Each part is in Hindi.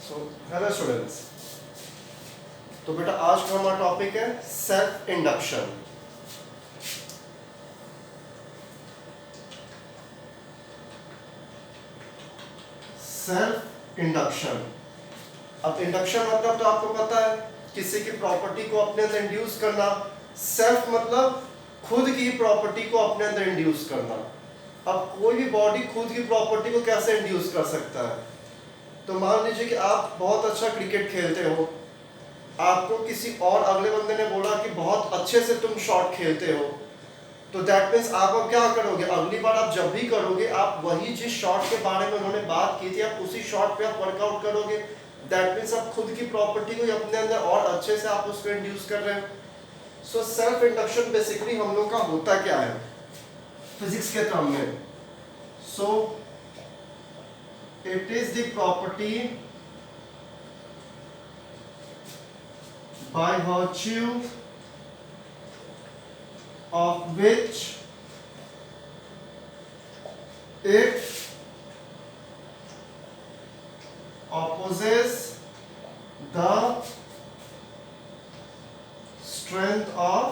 So hello students. तो बेटा आज का हमारा टॉपिक है सेल्फ इंडक्शन। सेल्फ इंडक्शन, अब इंडक्शन मतलब तो आपको पता है किसी की प्रॉपर्टी को अपने अंदर इंड्यूस करना। सेल्फ मतलब खुद की प्रॉपर्टी को अपने अंदर इंड्यूस करना। अब कोई भी बॉडी खुद की प्रॉपर्टी को कैसे इंड्यूस कर सकता है? तो मान लीजिए कि आप बहुत अच्छा क्रिकेट खेलते हो, आपको किसी और अगले बंदे ने बोला कि बहुत अच्छे से तुम शॉट खेलते हो, तो दैट मीन्स आप अब क्या करोगे? अगली बार आप जब भी करोगे आप वही जिस शॉट के बारे में उन्होंने बात की थी आप उसी शॉट पे आप वर्कआउट करोगे। दैट मीन्स आप खुद की प्रॉपर्टी को अपने अंदर और अच्छे से आप उसको इंड्यूस कर रहे हो। सो सेल्फ इंडक्शन बेसिकली हम लोग का होता क्या है फिजिक्स के टर्म में? सो it is the property by virtue of which it opposes the strength of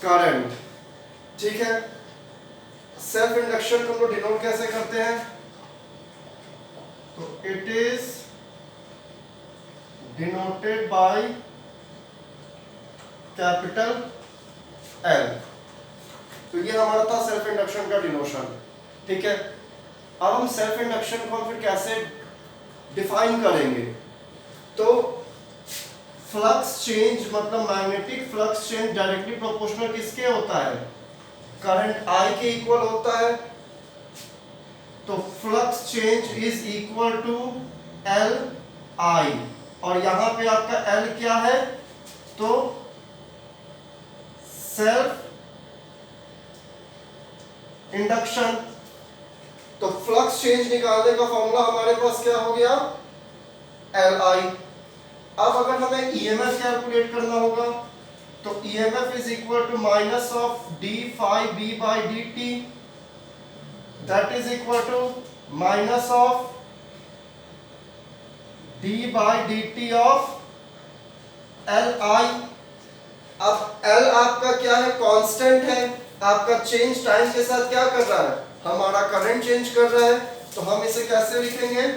current। ठीक है, सेल्फ इंडक्शन को हम लोग डिनोट कैसे करते हैं? तो it is denoted by capital L. तो ये हमारा था सेल्फ इंडक्शन का डिनोशन। ठीक है, अब हम सेल्फ इंडक्शन को फिर कैसे डिफाइन करेंगे? तो फ्लक्स चेंज मतलब magnetic flux change directly proportional किसके होता है? करंट I के इक्वल होता है। तो flux change is equal to L I, और यहां पे आपका L क्या है? तो सेल्फ इंडक्शन। तो फ्लक्स चेंज निकालने का फॉर्मूला हमारे पास क्या हो गया? L I. अब अगर हमें ईएमएफ कैलकुलेट करना होगा तो EMF is equal to minus of d phi b by dt, that is equal to minus of d by dt of Li। अब L आपका क्या है? कांस्टेंट है। आपका चेंज टाइम के साथ क्या कर रहा है? हमारा करंट चेंज कर रहा है। तो हम इसे कैसे लिखेंगे?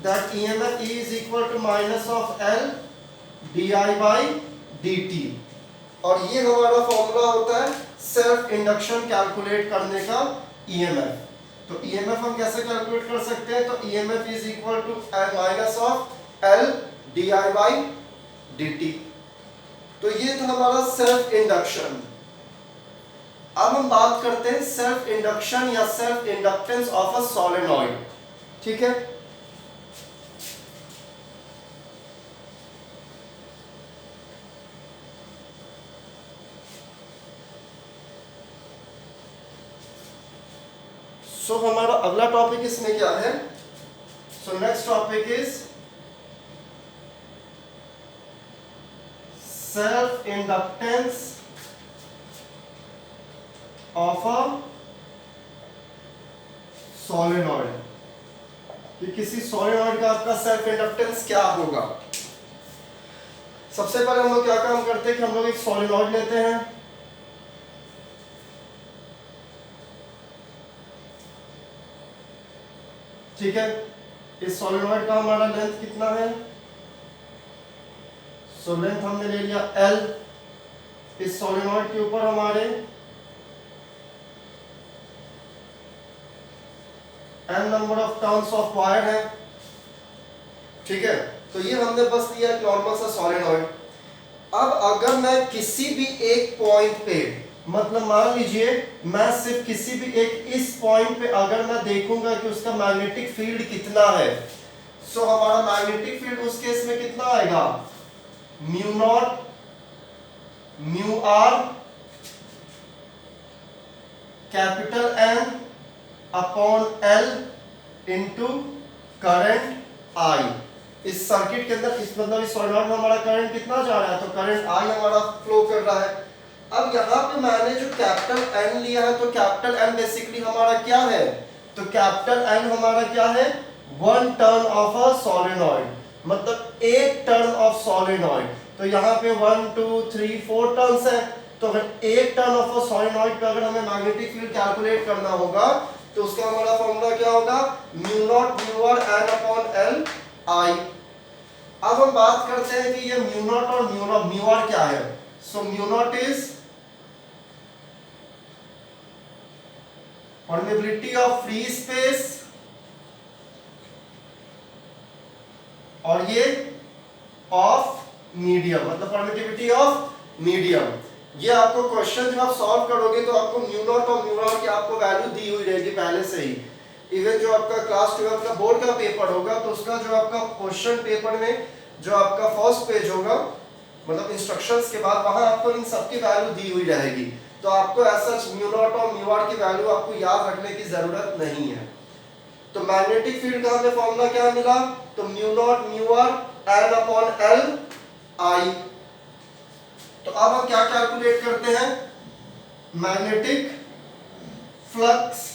that EMF is equal to minus of L di by dt, और ये हमारा फॉर्मूला होता है सेल्फ इंडक्शन कैलकुलेट करने का ईएमएफ। तो ईएमएफ हम कैसे कैलकुलेट कर सकते हैं? तो EMF is equal to minus of L D I by D T. तो ये था हमारा सेल्फ इंडक्शन। अब हम बात करते हैं सेल्फ इंडक्शन या self inductance of a solenoid. ठीक है, सो हमारा अगला टॉपिक इसमें क्या है? So next topic is self inductance of a solenoid. कि किसी सोलेनॉइड का आपका सेल्फ इंडक्टेंस क्या होगा? सबसे पहले हम लोग क्या काम करते हैं कि हम लोग एक सोलेनॉइड लेते हैं। ठीक है, इस सोलेनॉइड का हमारा लेंथ कितना है? सो लेंथ हमने ले लिया L। इस सोलेनॉइड के ऊपर हमारे n number of turns of wire है। ठीक है, तो ये हमने बस लिया एक नॉर्मल सा सोलेनॉइड। अब अगर मैं किसी भी एक पॉइंट पे, मतलब मान लीजिए मैं सिर्फ किसी भी एक इस पॉइंट पे अगर मैं देखूंगा कि उसका मैग्नेटिक फील्ड कितना है, सो हमारा मैग्नेटिक फील्ड उस केस में कितना आएगा? Mu naught mu are capital N upon L into current I। इस सर्किट के अंदर इस मतलब इस सोलेनॉइड में हमारा करंट कितना जा रहा है? तो करंट I हमारा फ्लो कर रहा है। अब यहाँ पे मैंने जो कैपिटल N लिया है, तो कैपिटल N बेसिकली हमारा क्या है? तो कैपिटल N हमारा क्या है? One turn off a solenoid, मतलब एक टर्न ऑफ सोलेनॉइड। तो यहाँ पे 1 2 3 4 टर्न्स है। तो अगर एक टर्न ऑफ अ सोलेनॉइड पे अगर हमें मैग्नेटिक फील्ड कैलकुलेट करना होगा तो उसका हमारा फॉर्मूला क्या होगा, mu naught mu R N upon L I. अब हम बात करते हैं कि ये म्यू नॉट और म्यू आर क्या है। So mu naught is permeability of free space और ये ऑफ मीडियम, मतलब परमिटिविटी ऑफ मीडियम। ये आपको क्वेश्चन जब आप सॉल्व करोगे तो आपको म्यू नॉट और म्यू आर की आपको वैल्यू दी हुई रहेगी पहले से ही। इवन जो आपका क्लास 12 का बोर्ड का पेपर होगा तो उसका जो आपका क्वेश्चन पेपर में जो आपका फर्स्ट पेज होगा, मतलब इंस्ट्रक्शंस के बाद, वहां आपको इन सब की वैल्यू दी हुई रहेगी। तो आपको ऐसा म्यू नॉट और म्यू आर की वैल्यू आपको याद रखने की जरूरत नहीं है। तो मैग्नेटिक फील्ड का हमें फॉर्मूला क्या मिला, तो mu naught mu R N upon L I. तो अब हम क्या कैलकुलेट करते हैं, मैग्नेटिक फ्लक्स।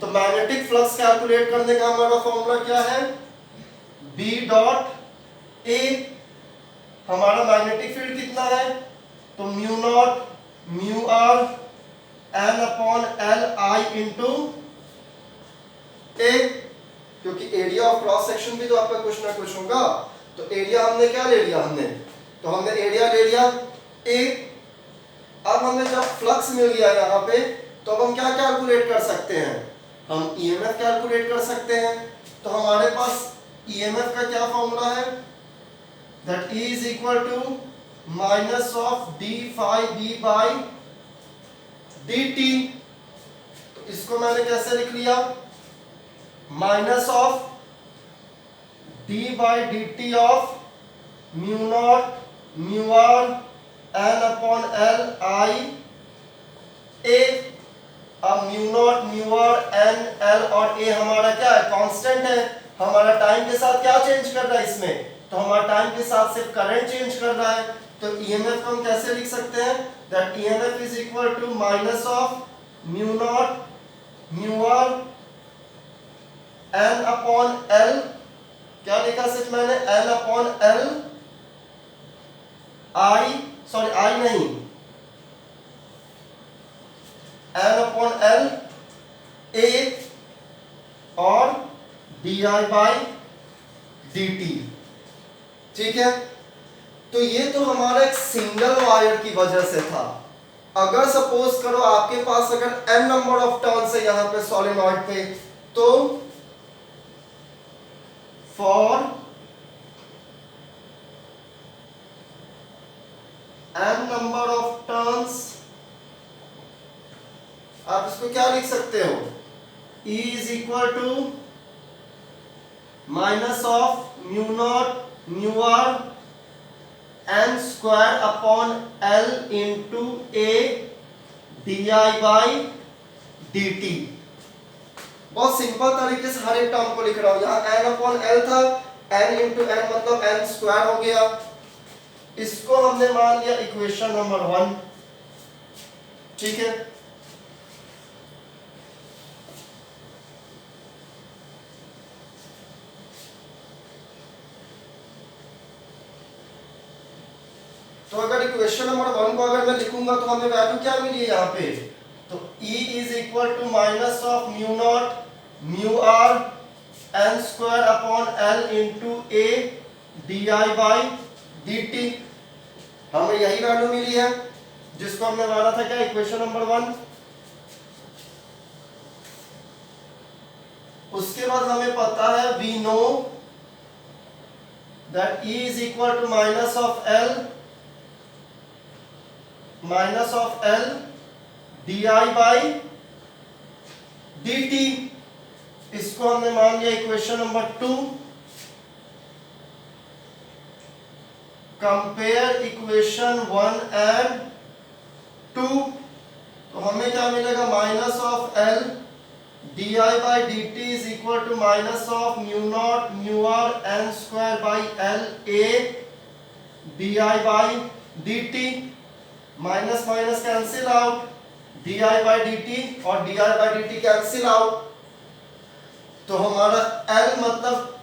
तो मैग्नेटिक फ्लक्स कैलकुलेट करने का हमारा फॉर्मूला क्या है, बी डॉट ए। हमारा मैग्नेटिक फील्ड कितना है, तो mu naught mu R N upon L I into A, क्योंकि एरिया ऑफ क्रॉस सेक्शन भी तो आपका कुछ ना कुछ होगा। तो एरिया हमने क्या ले लिया, हमने एरिया ले लिया ए। अब हमें जब फ्लक्स मिल गया यहाँ पे तो अब हम क्या कैलकुलेट कर सकते हैं, हम ईएमएफ कैलकुलेट कर सकते हैं। तो हमारे पास ईएमएफ का क्या फॉर्मूला है, that E is equal to minus of D phi B by D T. तो इसको मैंने कैसे लिख लिया, minus of D by D T of mu naught mu R N upon L I A. अब mu naught mu R N L और ए हमारा क्या है, कांस्टेंट है। हमारा टाइम के साथ क्या चेंज कर रहा है इसमें, तो हमारा टाइम के साथ सिर्फ करंट चेंज कर रहा है। तो ईएमएफ हम कैसे लिख सकते हैं, that EMF is equal to minus of mu naught mu R N upon L, क्या लिखा सिर्फ मैंने, N upon L I, sorry I नहीं, एन अपॉन एल ए और D I by D T. ठीक है, तो ये तो हमारा एक सिंगल वायर की वजह से था। अगर सपोज करो आपके पास अगर n नंबर ऑफ टर्न्स है यहां पे सोलेनॉइड पे, तो for n number of turns आप इसको क्या लिख सकते हो, E is equal to minus of mu naught mu R N square upon L into A D I by D T. बहुत सिंपल तरीके से हर एक टर्म को लिख रहा हूं। यहां एन अपॉन एल था, एन इंटू एन मतलब एन स्क्वायर हो गया। इसको हमने मान लिया इक्वेशन नंबर 1। ठीक है, तो अगर इक्वेशन नंबर 1 को अगर मैं लिखूंगा तो हमें वैल्यू क्या मिली है यहाँ पे, तो E is equal to minus of mu naught mu R N square upon L into A D I by D T. हमें यही वैल्यू मिली है जिसको हमने माना था क्या, इक्वेशन नंबर 1। उसके बाद हमें पता है we know that E is equal to minus of L D I by D T. इसको हमने मान लिया equation number 2। Compare equation 1 and 2। तो हमें क्या मिलेगा, minus of L D I by D T is equal to minus of mu naught mu R N square by L A D I by D T. Minus minus cancel out, D I by D T और D I by D T cancel out. तो हमारा L मतलब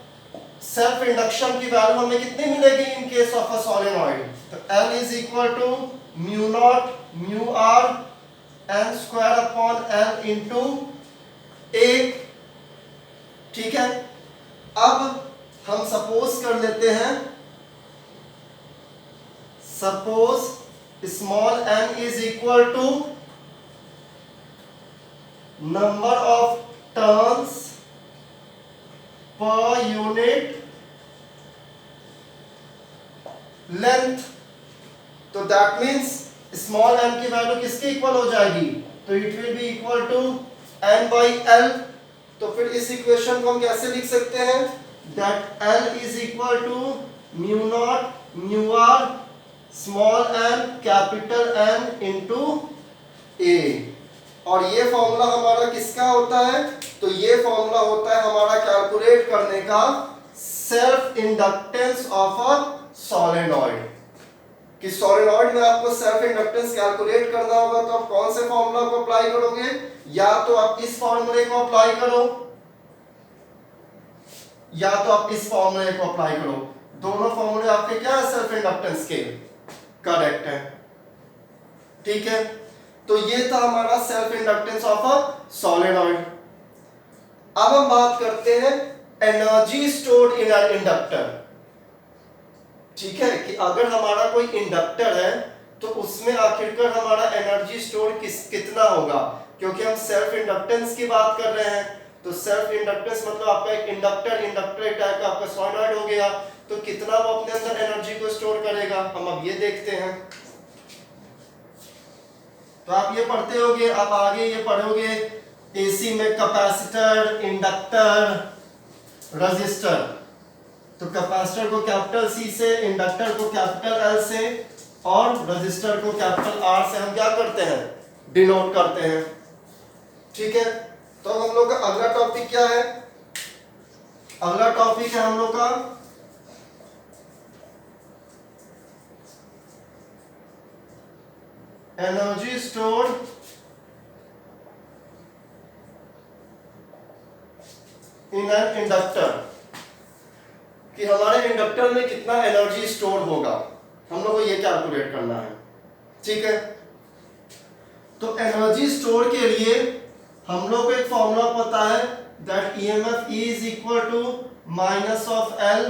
सेल्फ इंडक्शन की वैल्यू हमें कितनी मिलेगी in case of a solenoid? तो L is equal to mu naught mu R N square upon L into A. ठीक है, अब हम सपोज कर लेते हैं, suppose small n is equal to number of turns per unit length. तो दैट मीन्स स्मॉल n की वैल्यू किसके इक्वल हो जाएगी? तो it will be equal to n by l। तो फिर इस इक्वेशन को हम कैसे लिख सकते हैं? That l is equal to mu naught mu R small n capital N into A. और ये फॉर्मूला हमारा किसका होता है? तो ये फॉर्मूला होता है हमारा कैलकुलेट करने का self inductance of a solenoid. कि सोलेनॉइड में आपको सेल्फ इंडक्टेंस कैलकुलेट करना होगा तो आप कौन से फॉर्मूला को अप्लाई करोगे? या तो आप इस फॉर्मूले को अप्लाई करो या तो आप इस फॉर्मूले को अप्लाई करो। दोनों फॉर्मूले आपके क्या है सेल्फ इंडक्टेंस के? करेक्ट है। ठीक है, तो ये था हमारा self inductance of a solenoid. अब हम बात करते हैं energy stored in an inductor. ठीक है, कि अगर हमारा कोई इंडक्टर है तो उसमें आखिरकार हमारा एनर्जी स्टोर कितना होगा? क्योंकि हम सेल्फ इंडक्टेंस की बात कर रहे हैं, तो सेल्फ इंडक्टेंस मतलब आपका एक इंडक्टर टाइप का आपका सोलेनॉइड हो गया, तो कितना वो अपने अंदर एनर्जी को स्टोर करेगा, हम अब ये देखते हैं। तो आप ये पढ़ते होगे, आप आगे ये पढ़ोगे एसी में कैपेसिटर, इंडक्टर, रेजिस्टर। तो कैपेसिटर को कैपिटल C से, इंडक्टर को कैपिटल L से और रेजिस्टर को कैपिटल R से हम क्या करते हैं? डिनोट करते हैं। ठीक है, तो हम लोग का अगला टॉपिक क्या है? अगला टॉपिक है हम लोग का energy stored in an inductor. कि हमारे इंडक्टर में कितना एनर्जी स्टोर होगा, हम लोग को ये कैलकुलेट करना है। ठीक है, तो एनर्जी स्टोर के लिए हम लोग को एक फॉर्मूला पता है that EMF E is equal to minus of L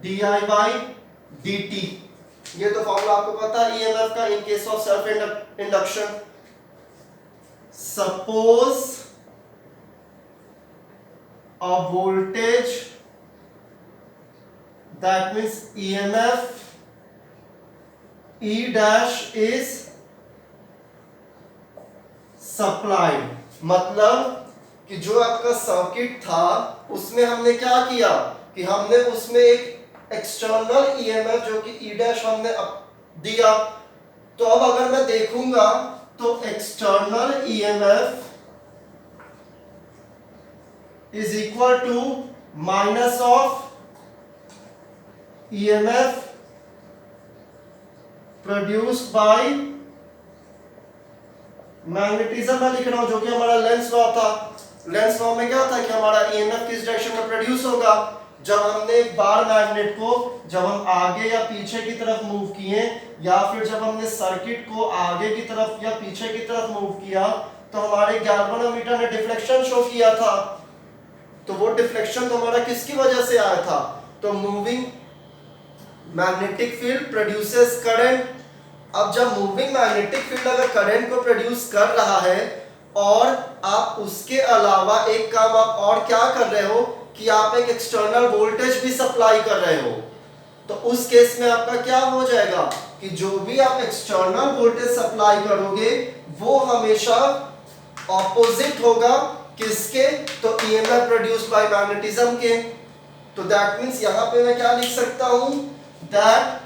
D I by D T. ये तो फॉर्मूला आपको पता है ईएमएफ का in case of self induction. Suppose a voltage that means EMF E dash is supplied। मतलब कि जो आपका सर्किट था उसमें हमने क्या किया कि हमने उसमें एक एक्सटर्नल EMF जो कि E dash हमने दिया। तो अब अगर मैं देखूंगा तो external EMF is equal to minus of EMF produced by magnetism में लिख रहा हूं जो कि हमारा लेंस लॉ था। लेंस लॉ में क्या था कि हमारा EMF किस डायरेक्शन में प्रोड्यूस होगा? जब हमने एक बार मैग्नेट को जब हम आगे या पीछे की तरफ मूव किए या फिर जब हमने सर्किट को आगे की तरफ या पीछे की तरफ मूव किया तो हमारे गैल्वेनोमीटर ने डिफ्लेक्शन शो किया था। तो वो डिफ्लेक्शन तो हमारा किसकी वजह से आया था? तो moving magnetic field produces current. अब जब मूविंग मैग्नेटिक फील्ड अगर करंट को प्रोड्यूस कर रहा है और आप उसके अलावा एक काम आप और क्या कर रहे हो कि आप एक एक्सटर्नल वोल्टेज भी सप्लाई कर रहे हो, तो उस केस में आपका क्या हो जाएगा कि जो भी आप एक्सटर्नल वोल्टेज सप्लाई करोगे वो हमेशा ऑपोजिट होगा किसके? तो ईएमएफ प्रोड्यूस्ड बाय मैग्नेटिज्म के। तो दैट मींस यहां पे मैं क्या लिख सकता हूं that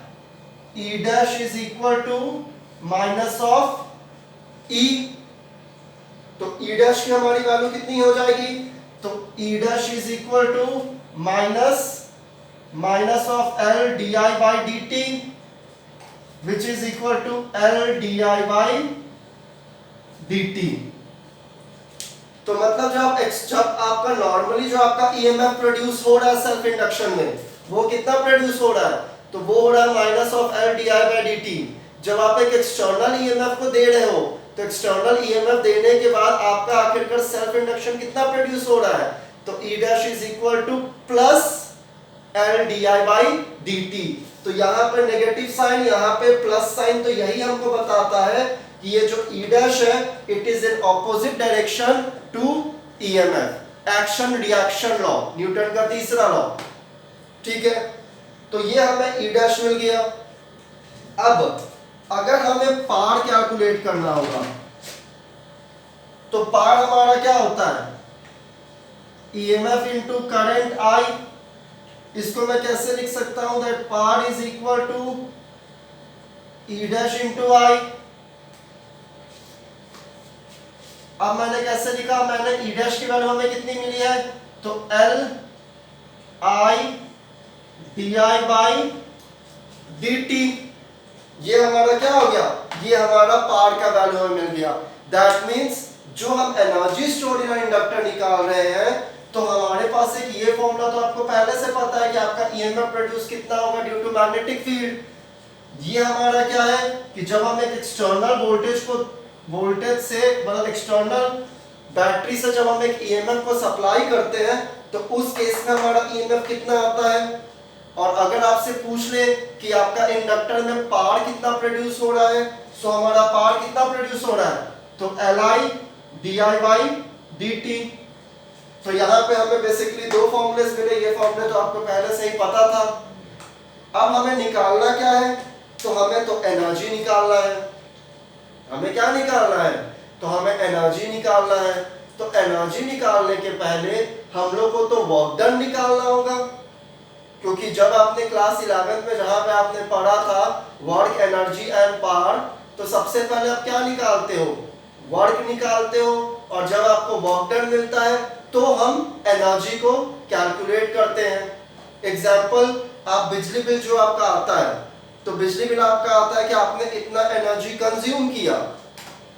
E dash is equal to minus of E। तो E dash की हमारी वैल्यू कितनी हो जाएगी? तो E dash is equal to minus of L di by dt which is equal to L di by dt। तो मतलब जब आपका नॉर्मली जो आपका ईएमएफ प्रोड्यूस हो रहा है सेल्फ इंडक्शन में, वो कितना प्रोड्यूस हो रहा है, तो वो हो रहा है minus of L D I by D T. जब आप एक एक्सटर्नल ईएमएफ को दे रहे हो, तो एक्सटर्नल ईएमएफ देने के बाद आपका आखिरकार सेल्फ इंडक्शन कितना प्रोड्यूस हो रहा है, तो ई dash is equal two plus L D I by D T. तो यहाँ पे नेगेटिव साइन, यहाँ पे प्लस साइन, तो यही हमको बताता है कि ये जो ई डैश है it is in opposite direction to EMF, action reaction law, Newton का तीसरा लॉ। ठीक है, तो ये हमें ई डैश मिल गया। अब अगर हमें पार कैलकुलेट करना होगा, तो पार हमारा क्या होता है, ईएमएफ इनटू करंट आई। इसको मैं कैसे लिख सकता हूं, that power is equal to E dash into I. अब मैंने कैसे लिखा, मैंने ई डैश की वैल्यू हमें कितनी मिली है, तो L I D I by D T. ये हमारा क्या हो गया, ये हमारा पार का वैल्यू हमें मिल गया। दैट मीन्स जो हम एनर्जी स्टोर्ड इन इंडक्टर निकाल रहे हैं, तो हमारे पास एक ये फॉर्मूला तो आपको पहले से पता है कि आपका ईएमएफ प्रोड्यूस कितना होगा ड्यू टू मैग्नेटिक फील्ड। ये हमारा क्या है कि जब हम एक एक्सटर्नल वोल्टेज से मतलब एक्सटर्नल बैटरी से जब हम एक ईएमएफ को सप्लाई करते हैं, तो उस केस में हमारा ईएमएफ कितना आता है। और अगर आपसे पूछ ले कि आपका इंडक्टर में पावर कितना प्रोड्यूस हो रहा है, तो हमारा पावर कितना प्रोड्यूस हो रहा है, तो L I D I by D T. तो यहाँ पे हमें बेसिकली दो फॉर्मूलेस मिले, ये फॉर्मूले तो आपको पहले से ही पता था। अब हमें निकालना क्या है, तो हमें तो एनर्जी निकालना है। हमें क्या निकालना है, तो हमें एनर्जी निकालना है। तो एनर्जी निकालने के पहले हम लोग को तो वर्क डन निकालना होगा, क्योंकि जब आपने क्लास 11th में जहां पे आपने पढ़ा था वर्क, एनर्जी एंड पावर, तो सबसे पहले आप क्या निकालते हो, वर्क निकालते हो। और जब आपको वर्क डन मिलता है तो हम एनर्जी को कैलकुलेट करते हैं। एग्जाम्पल, आप बिजली बिल जो आपका आता है, तो बिजली बिल आपका आता है कि आपने इतना एनर्जी कंज्यूम किया।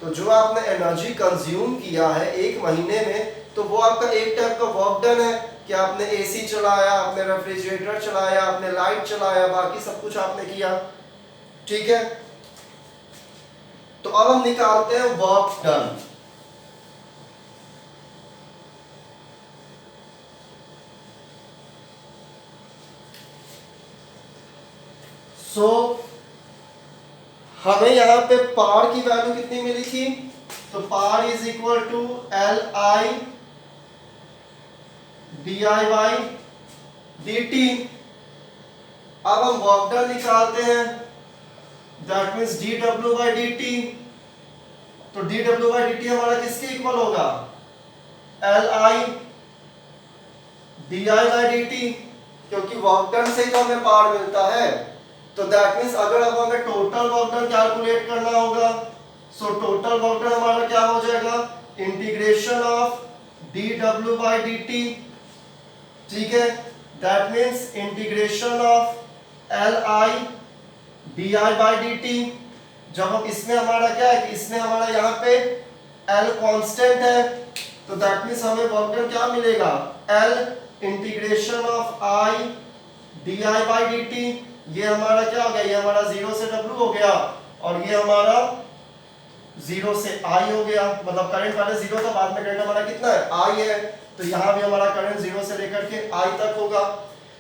तो जो आपने एनर्जी कंज्यूम किया है एक महीने में, तो वो आपका एक टाइप का वर्क डन है कि आपने एसी चलाया, आपने रेफ्रिजरेटर चलाया, आपने लाइट चलाया, बाकी सब कुछ आपने किया। ठीक है, तो अब हम निकालते हैं वर्क डन। सो हमें यहां पे पावर की वैल्यू कितनी मिली थी, तो power is equal to L I D I by D T. अब हम वर्क डन निकालते हैं, that means D W by D T. तो D W by D T हमारा किसके इक्वल होगा, L I D I by D T, क्योंकि वर्क डन से ही तो हमें पावर मिलता है। तो दैट मीन्स अगर अब हमें टोटल वर्क डन कैलकुलेट करना होगा, सो टोटल वर्क डन हमारा क्या हो जाएगा, integration of D W by D T. ठीक है, that means integration of L I D I by D T. जब हम इसमें हमारा क्या है कि इसमें हमारा यहाँ पे एल कांस्टेंट है, तो दैट मीन्स हमें वर्क डन क्या मिलेगा, L integration of I D I by D T. ये हमारा क्या हो गया, ये हमारा 0 से W हो गया, और ये हमारा 0 से I हो गया। मतलब करंट पहले 0 था, बाद में करंट हमारा कितना है, I है। तो यहाँ भी हमारा करंट 0 से लेकर के I तक होगा।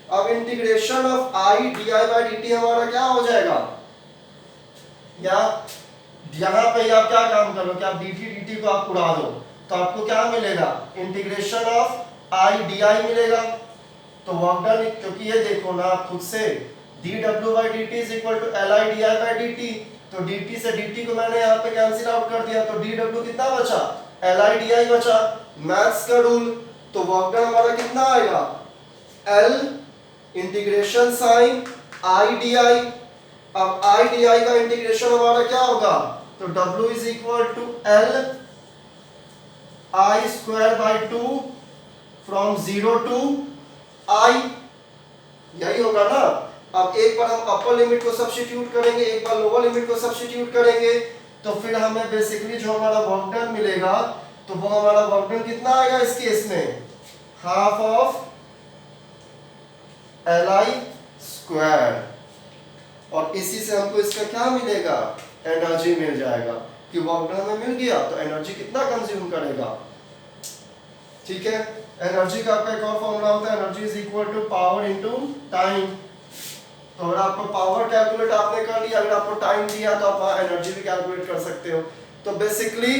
अब integration of I D by D T हमारा क्या हो जाएगा, यहाँ पे आप क्या काम करो कि आप dt dt को आप उड़ा दो, तो आपको क्या मिलेगा, इंटीग्रेशन ऑफ I डी मिलेगा। तो वर्क डन, क्योंकि ये देखो ना आप खुद से dw by dt is equal to li di by dt, तो dt से dt को मैंने यहाँ पे कैंसिल आउट कर दिया, तो dw कितना बचा, li di बचा। मैथ्स का रूल, तो वर्क डन हमारा कितना आएगा, l integration sign i di। अब i di का इंटीग्रेशन हमारा क्या होगा, तो w is equal to l i square by 2 from 0 to i, यही होगा ना। अब एक बार हम अपर लिमिट को सब्स्टिट्यूट करेंगे, एक बार लोअर लिमिट को सब्स्टिट्यूट करेंगे, तो फिर हमें बेसिकली जो हमारा वर्क डन मिलेगा, तो वो हमारा वर्क डन कितना आएगा इस केस में, हाफ ऑफ Li स्क्वायर। और इसी से हमको इसका क्या मिलेगा, एनर्जी मिल जाएगा कि वर्क डन हमें मिल गया तो एनर्जी कितना कंज्यूम करेगा। ठीक है, एनर्जी का आपका एक और फॉर्मूला होता है, energy is equal to power into time. तो अगर आपको पावर कैलकुलेट आपने कर लिया, अगर आपको टाइम दिया तो आप एनर्जी भी कैलकुलेट कर सकते हो। तो basically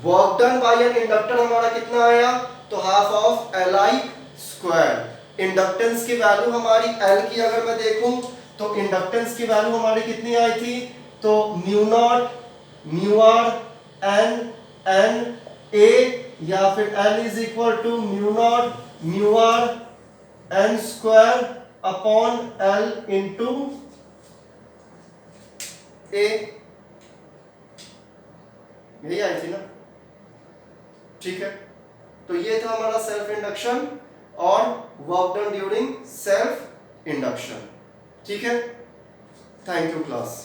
work done by an inductor हमारा कितना आया, तो half of Li square. Inductance की वैल्यू हमारी L की अगर मैं देखूं तो इंडक्टेंस की वैल्यू हमारी कितनी आई थी, तो mu naught mu R N A, या फिर L is equal to mu naught mu R N square upon L into A, यही आई थी ना। ठीक है, तो ये था हमारा सेल्फ इंडक्शन और work done during self induction. ठीक है, थैंक यू क्लास।